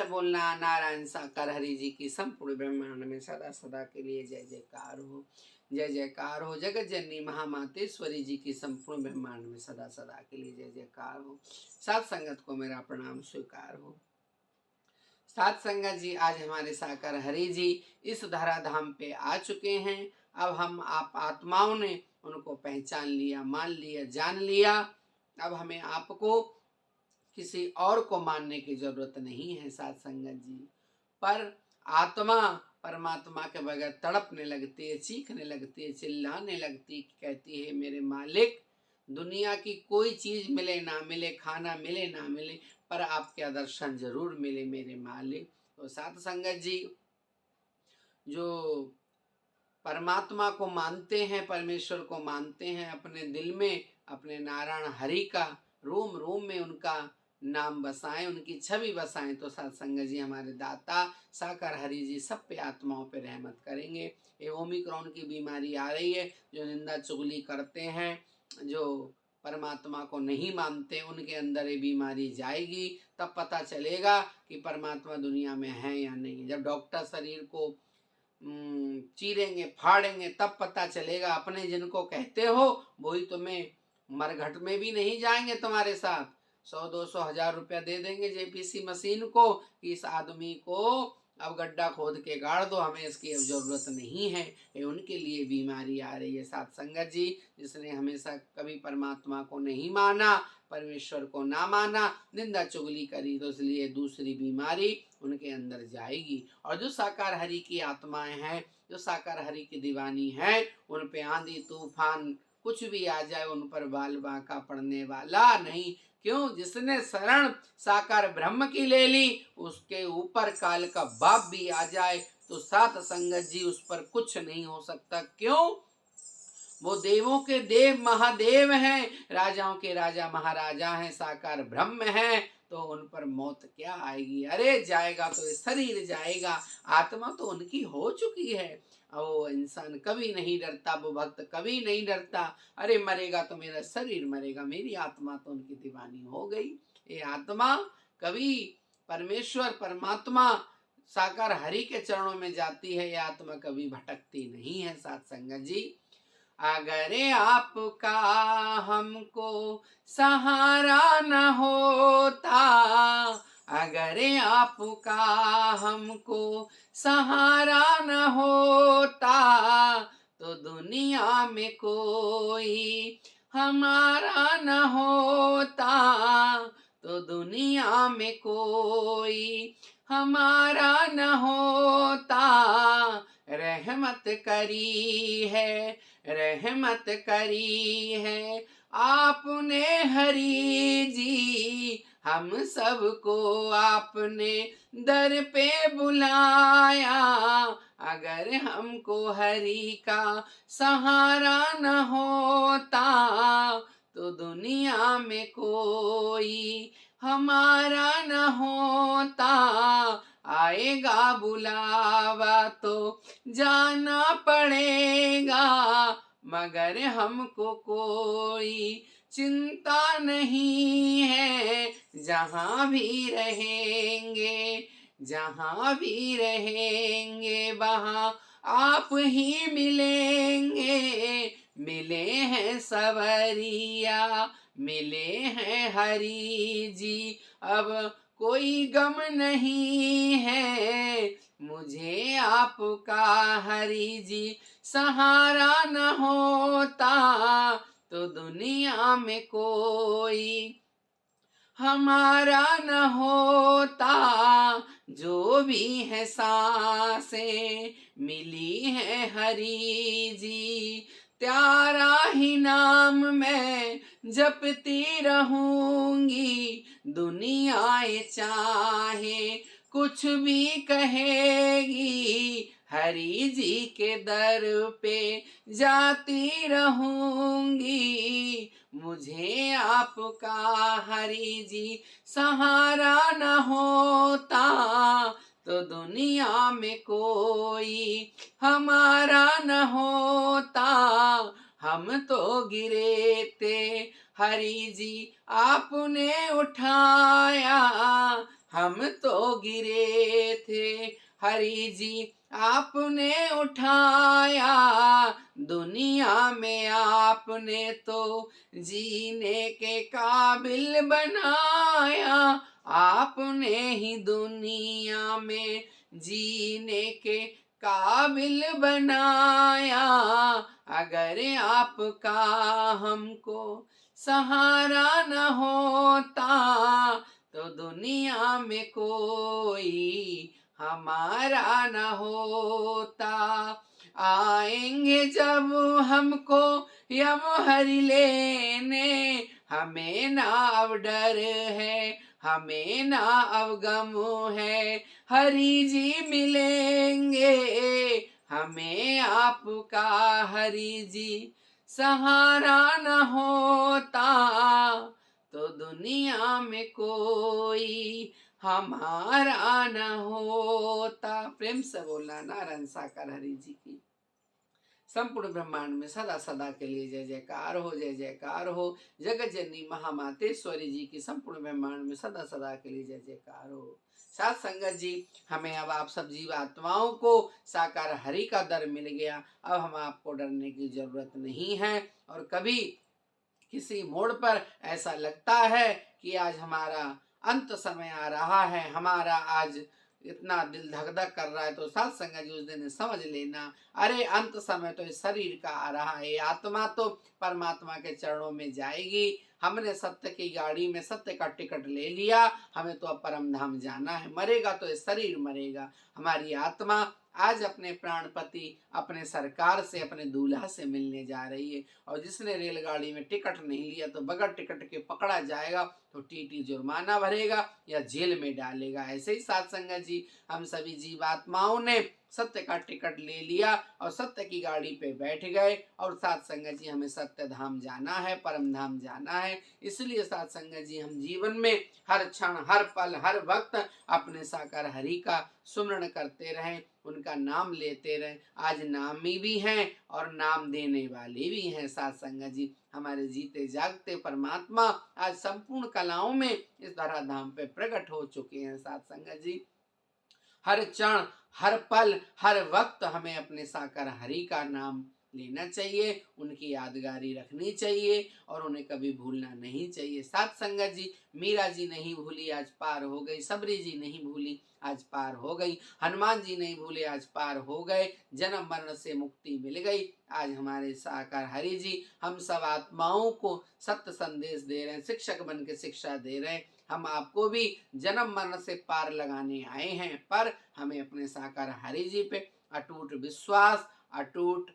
बोलना। नारायण साकार हरि जी की संपूर्ण ब्रह्मांड में सदा सदा के लिए जय जयकार हो। जय जयकार हो। जगत जननी महामातेश्वरी जी की संपूर्ण ब्रह्मांड में सदा सदा के लिए जय जयकार हो। साथ संगत को मेरा प्रणाम स्वीकार हो। साथ संगत जी, आज हमारे साकार हरि जी इस धराधाम पे आ चुके हैं। अब हम आप आत्माओं ने उनको पहचान लिया, मान लिया, जान लिया। अब हमें आपको किसी और को मानने की जरूरत नहीं है साथ संगत जी। पर आत्मा परमात्मा के बगैर तड़पने लगती है, चीखने लगती है, चिल्लाने लगती, कहती है मेरे मालिक, दुनिया की कोई चीज मिले ना मिले, खाना मिले ना मिले, पर आपके दर्शन जरूर मिले मेरे मालिक। तो साथ संगत जी, जो परमात्मा को मानते हैं, परमेश्वर को मानते हैं, अपने दिल में अपने नारायण हरि का रोम रोम में उनका नाम बसाएं, उनकी छवि बसाएं, तो साथ संगत जी हमारे दाता साकार हरि जी सब पे आत्माओं पे रहमत करेंगे। ये ओमिक्रॉन की बीमारी आ रही है, जो निंदा चुगली करते हैं, जो परमात्मा को नहीं मानते, उनके अंदर ये बीमारी जाएगी, तब पता चलेगा कि परमात्मा दुनिया में है या नहीं। जब डॉक्टर शरीर को चीरेंगे, फाड़ेंगे, तब पता चलेगा। अपने जिनको कहते हो वही तुम्हें मरघट में भी नहीं जाएंगे तुम्हारे साथ। 100-200 हजार रुपया दे देंगे जेपीसी मशीन को कि इस आदमी को अब गड्ढा खोद के गाड़ दो, हमें इसकी अब जरूरत नहीं है। ये उनके लिए बीमारी आ रही है साथ संगत जी। जिसने हमेशा कभी परमात्मा को नहीं माना, परमेश्वर को ना माना, निंदा चुगली करी, तो इसलिए दूसरी बीमारी उनके अंदर जाएगी। और जो साकार हरि की आत्माएं हैं, जो साकार हरि की दीवानी है, उन पे आंधी तूफान कुछ भी आ जाए, उन पर बाल बांका पड़ने वाला नहीं। क्यों? जिसने शरण साकार ब्रह्म की ले ली, उसके ऊपर काल का बाप भी आ जाए तो साथ संगत जी उस पर कुछ नहीं हो सकता। क्यों? वो देवों के देव महादेव हैं, राजाओं के राजा महाराजा हैं, साकार ब्रह्म हैं, तो उन पर मौत क्या आएगी? अरे जाएगा तो शरीर जाएगा, आत्मा तो उनकी हो चुकी है। वो इंसान कभी नहीं डरता, वो भक्त कभी नहीं डरता। अरे मरेगा तो मेरा शरीर मरेगा, मेरी आत्मा तो उनकी दीवानी हो गई। ये आत्मा कभी परमेश्वर परमात्मा साकार हरि के चरणों में जाती है, ये आत्मा कभी भटकती नहीं है साथ संगत जी। अगर आपका हमको सहारा न होता, अगर आपका हमको सहारा न होता, तो दुनिया में कोई हमारा न होता, तो दुनिया में कोई हमारा न होता। रहमत करी है, रहमत करी है आपने हरि जी, हम सबको आपने दर पे बुलाया। अगर हमको हरि का सहारा न होता, तो दुनिया में कोई हमारा न होता। आएगा बुलावा तो जाना पड़ेगा, मगर हमको कोई चिंता नहीं है। जहाँ भी रहेंगे, जहाँ भी रहेंगे, वहाँ आप ही मिलेंगे। मिले हैं सवरिया, मिले हैं हरि जी, अब कोई गम नहीं है। मुझे आपका हरि जी सहारा न होता, तो दुनिया में कोई हमारा न होता। जो भी है सांसें मिली है हरि जी, प्यारा ही नाम मैं जपती रहूंगी। दुनियाएं चाहे कुछ भी कहेगी, हरि जी के दर पे जाती रहूंगी। मुझे आपका हरि जी सहारा न होता, तो दुनिया में कोई हमारा न होता। हम तो गिरे थे हरि जी आपने उठाया, हम तो गिरे थे, हरि जी आपने उठाया, दुनिया में आपने तो जीने के काबिल बनाया, आपने ही दुनिया में जीने के काबिल बनाया, अगर आपका हमको सहारा न होता तो दुनिया में कोई हमारा न होता। आएंगे जब हमको यम हरि लेने, हमें ना अब डर है, हमें ना अब गम है, हरि जी मिलेंगे हमें आपका, हरि जी सहारा न होता तो दुनिया में कोई हमारा न होता। प्रेम से बोलना नारायण साकार हरि जी की। संपूर्ण ब्रह्मांड में सदा सदा के लिए जय जयकार हो, जय जयकार हो। जगत जननी महामातेश्वरी जी की संपूर्ण ब्रह्मांड में सदा सदा के लिए जय जयकार हो। साथ संगत जी, हमें अब आप सब जीव आत्माओं को साकार हरि का दर मिल गया। अब हम आपको डरने की जरूरत नहीं है। और कभी किसी मोड़ पर ऐसा लगता है कि आज हमारा अंत समय आ रहा है, हमारा आज इतना दिल धक धक कर रहा है, तो साथ संगत जी उस दिन समझ लेना, अरे अंत समय तो इस शरीर का आ रहा है, आत्मा तो परमात्मा के चरणों में जाएगी। हमने सत्य की गाड़ी में सत्य का टिकट ले लिया, हमें तो अब परम धाम जाना है। मरेगा तो ये शरीर मरेगा, हमारी आत्मा आज अपने प्राणपति अपने सरकार से, अपने दूल्हा से मिलने जा रही है। और जिसने रेलगाड़ी में टिकट नहीं लिया तो बगैर टिकट के पकड़ा जाएगा तो टीटी जुर्माना भरेगा या जेल में डालेगा। ऐसे ही साथ संगत जी, हम सभी जीवात्माओं ने सत्य का टिकट ले लिया और सत्य की गाड़ी पे बैठ गए। और साथ संगत जी, हमें सत्य धाम जाना है, परम धाम जाना है। इसलिए साथ संगत जी, हम जीवन में हर क्षण, हर पल, हर वक्त अपने साकार हरि का सुमरण करते रहें, उनका नाम लेते रहें। आज नामी भी हैं और नाम देने वाले भी हैं। साथ संगत जी, हमारे जीते जागते परमात्मा आज संपूर्ण कलाओं में इस धराधाम पे प्रकट हो चुके हैं। साथ संगत जी, हर क्षण, हर पल, हर वक्त हमें अपने साकार हरि का नाम लेना चाहिए, उनकी यादगारी रखनी चाहिए और उन्हें कभी भूलना नहीं चाहिए। साथ संगत जी, मीरा जी नहीं भूली आज पार हो गई, सबरी जी नहीं भूली आज पार हो गई, हनुमान जी नहीं भूले आज पार हो गए, जन्म मरण से मुक्ति मिल गई। आज हमारे साकार हरि जी हम सब आत्माओं को सत्य संदेश दे रहे हैं, शिक्षक बन के शिक्षा दे रहे हैं। हम आपको भी जन्म मरण से पार लगाने आए हैं, पर हमें अपने साकार हरि जी पे अटूट विश्वास, अटूट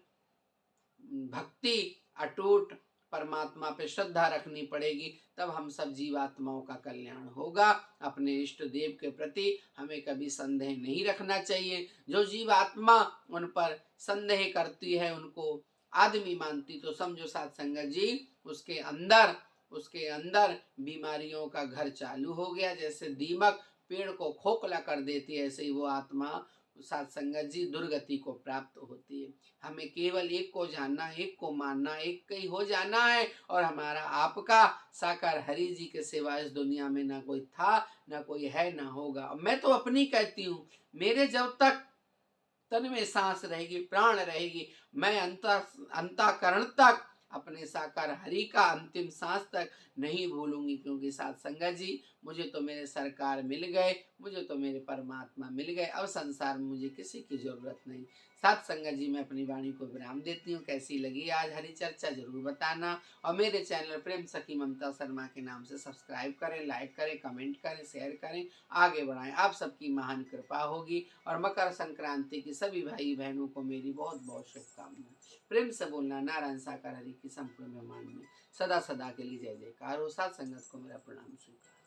भक्ति, अटूट परमात्मा पे श्रद्धा रखनी पड़ेगी, तब हम सब जीवात्माओं का कल्याण होगा। अपने इष्ट देव के प्रति हमें कभी संदेह नहीं रखना चाहिए। जो जीवात्मा उन पर संदेह करती है, उनको आदमी मानती, तो समझो साथ संगत जी, उसके अंदर बीमारियों का घर चालू हो गया। जैसे दीमक पेड़ को खोखला कर देती है, ऐसे ही वो आत्मा साथ संगत जी दुर्गति को प्राप्त होती है। हमें केवल एक को जानना, एक को मानना, एक ही हो जाना है। और हमारा आपका साकार हरि जी के सिवा इस दुनिया में ना कोई था, ना कोई है, ना होगा। मैं तो अपनी कहती हूँ, मेरे जब तक तन में सांस रहेगी, प्राण रहेगी, मैं अंतःकरण तक अपने साकार हरि का अंतिम सांस तक नहीं भूलूंगी। क्योंकि साथ संगत जी, मुझे तो मेरे सरकार मिल गए, मुझे तो मेरे परमात्मा मिल गए, अब संसार में मुझे किसी की जरूरत नहीं। साथ संगत जी, मैं अपनी वाणी को विराम देती हूँ। कैसी लगी आज हरि चर्चा जरूर बताना। और मेरे चैनल प्रेम सखी ममता शर्मा के नाम से सब्सक्राइब करें, लाइक करें, कमेंट करें, शेयर करें, आगे बढ़ाएं। आप सबकी महान कृपा होगी। और मकर संक्रांति की सभी भाई बहनों को मेरी बहुत बहुत शुभकामनाएं। प्रेम से बोलना नारायण साकार हरि की संपूर्ण ब्रह्मांड में सदा सदा के लिए जय जयकार हो। साथ संगत को मेरा प्रणाम स्वीकार।